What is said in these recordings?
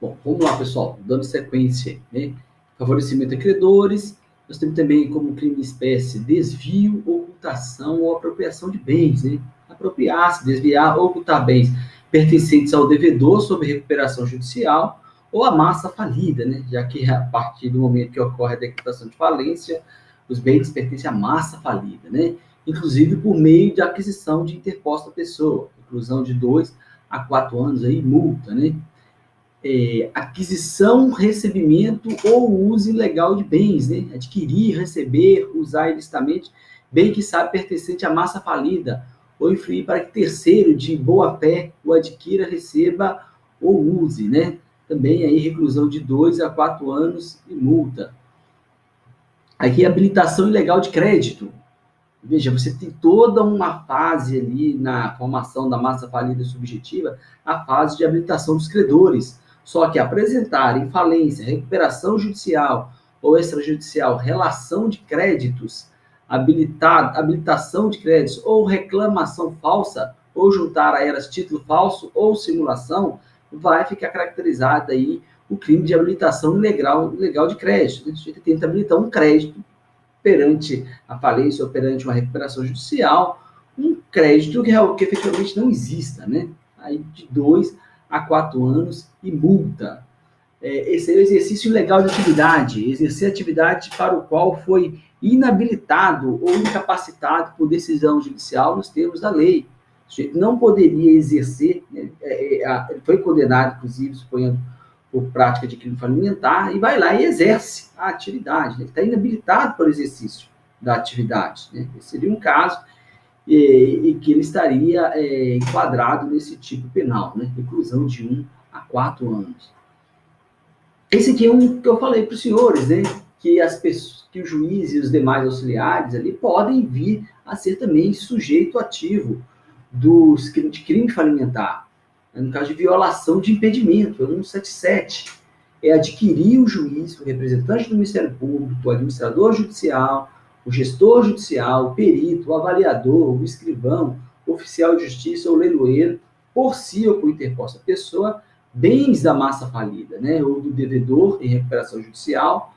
Bom, vamos lá, pessoal, dando sequência, né? Favorecimento a credores, nós temos também como crime espécie desvio, ocultação ou apropriação de bens, né? Apropriar-se, desviar, ocultar bens pertencentes ao devedor sob recuperação judicial ou a massa falida, né? Já que a partir do momento que ocorre a decretação de falência, os bens pertencem à massa falida, né? Inclusive por meio de aquisição de interposta pessoa, inclusão de 2 a 4 anos aí, multa, né? Aquisição, recebimento ou uso ilegal de bens, né? Adquirir, receber, usar ilicitamente, bem que sabe pertencente à massa falida, ou influir para que terceiro de boa fé o adquira, receba ou use, né? Também aí reclusão de 2 a 4 anos e multa. Aqui, habilitação ilegal de crédito. Veja, você tem toda uma fase ali na formação da massa falida subjetiva, a fase de habilitação dos credores. Só que apresentar em falência, recuperação judicial ou extrajudicial, relação de créditos, habilitação de créditos ou reclamação falsa, ou juntar a elas título falso ou simulação, vai ficar caracterizado aí o crime de habilitação ilegal de crédito. A gente tenta habilitar um crédito perante a falência ou perante uma recuperação judicial, um crédito que efetivamente não exista, né? Aí de 2 a 4 anos e multa. Esse é o exercício ilegal de atividade, exercer atividade para o qual foi inabilitado ou incapacitado por decisão judicial nos termos da lei. O sujeito não poderia exercer, né? Ele foi condenado, inclusive, suponhando por prática de crime falimentar, e vai lá e exerce a atividade. Né? Ele está inabilitado para o exercício da atividade. Né? Esse seria um caso e que ele estaria enquadrado nesse tipo penal, né? Reclusão de 1 a 4 anos. Esse aqui é um que eu falei para os senhores, né? Que as pessoas, que o juiz e os demais auxiliares ali podem vir a ser também sujeito ativo de crime falimentar. No caso de violação de impedimento, é o 177. É adquirir o juiz, o representante do Ministério Público, o administrador judicial, o gestor judicial, o perito, o avaliador, o escrivão, o oficial de justiça ou leiloeiro, por si ou por interposta pessoa, bens da massa falida, né? Ou do devedor em recuperação judicial,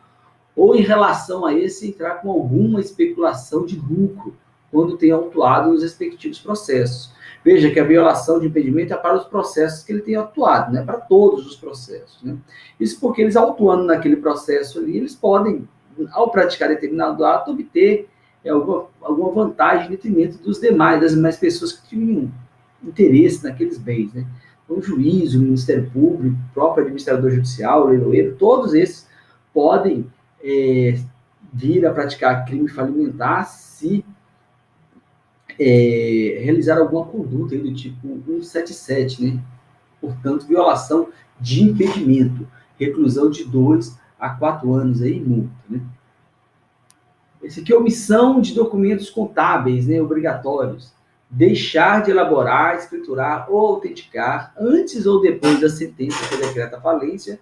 ou em relação a esse entrar com alguma especulação de lucro, quando tem autuado nos respectivos processos. Veja que a violação de impedimento é para os processos que ele tem atuado, não é para todos os processos. Né? Isso porque eles, autuando naquele processo ali, eles podem, ao praticar determinado ato, obter alguma vantagem em detrimento das demais pessoas que tinham interesse naqueles bens. Né? Então, o juiz, o Ministério Público, o próprio administrador judicial, o leiloeiro, todos esses podem vir a praticar crime falimentar se realizar alguma conduta aí do tipo 177, né? Portanto, violação de impedimento, reclusão de 2 a 4 anos aí, multa, né? Esse aqui é omissão de documentos contábeis, né, obrigatórios. Deixar de elaborar, escriturar ou autenticar antes ou depois da sentença que decreta a falência,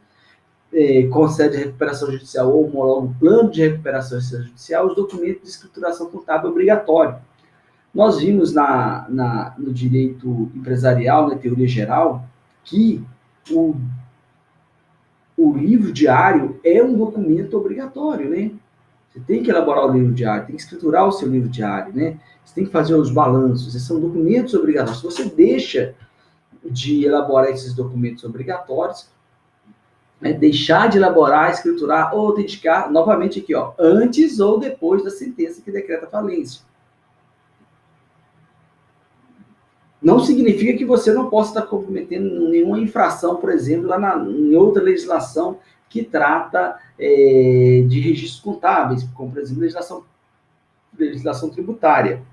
concede a recuperação judicial ou homologa o plano de recuperação judicial, os documentos de escrituração contábil obrigatório. Nós vimos no direito empresarial, na teoria geral, que o livro diário é um documento obrigatório, né? Você tem que elaborar o livro diário, tem que escriturar o seu livro diário, né? Você tem que fazer os balanços, esses são documentos obrigatórios. Se você deixa de elaborar esses documentos obrigatórios, deixar de elaborar, escriturar ou autenticar, novamente aqui, ó, antes ou depois da sentença que decreta a falência. Não significa que você não possa estar cometendo nenhuma infração, por exemplo, em outra legislação que trata de registros contábeis, como, por exemplo, legislação tributária.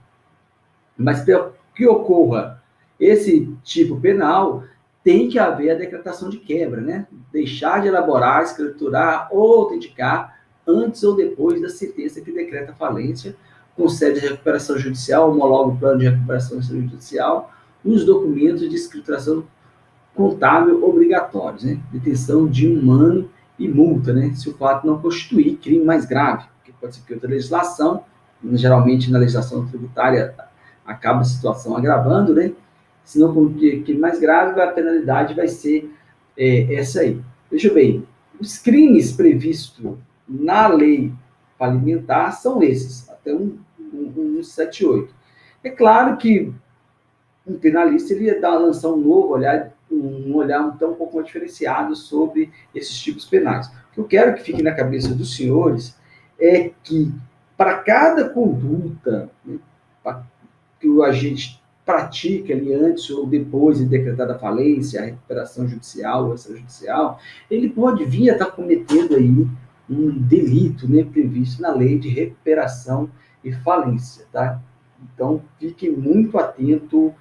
Mas para que ocorra esse tipo penal, tem que haver a decretação de quebra, né? Deixar de elaborar, escriturar ou autenticar antes ou depois da sentença que decreta a falência, concede a recuperação judicial, homologa o plano de recuperação judicial, os documentos de escrituração contábil obrigatórios, né? Detenção de 1 ano e multa, né? Se o fato não constituir crime mais grave, que pode ser que outra legislação, geralmente na legislação tributária acaba a situação agravando, né? Se não constituir crime mais grave, a penalidade vai ser essa aí. Veja bem, os crimes previstos na lei falimentar são esses, até 178. É claro que um penalista ele ia lançar um novo olhar, um olhar então um pouco mais diferenciado sobre esses tipos penais. O que eu quero que fique na cabeça dos senhores é que para cada conduta, né, que o agente pratica ali antes ou depois de decretada a falência, a recuperação judicial ou extrajudicial, ele pode vir a estar cometendo aí um delito, né, previsto na lei de recuperação e falência, tá? Então, fiquem muito atentos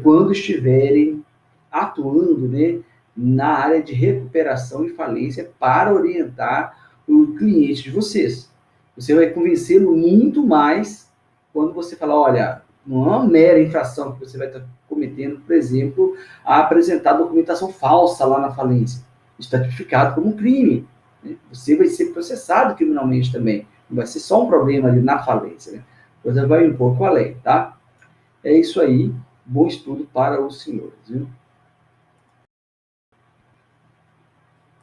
quando estiverem atuando, né, na área de recuperação e falência para orientar o cliente de vocês. Você vai convencê-lo muito mais quando você falar, olha, não é uma mera infração que você vai estar cometendo, por exemplo, a apresentar documentação falsa lá na falência. Isso está tipificado como um crime. Né? Você vai ser processado criminalmente também. Não vai ser só um problema ali na falência. Né? Você vai um pouco além, tá? É isso aí. Bom estudo para os senhores, viu?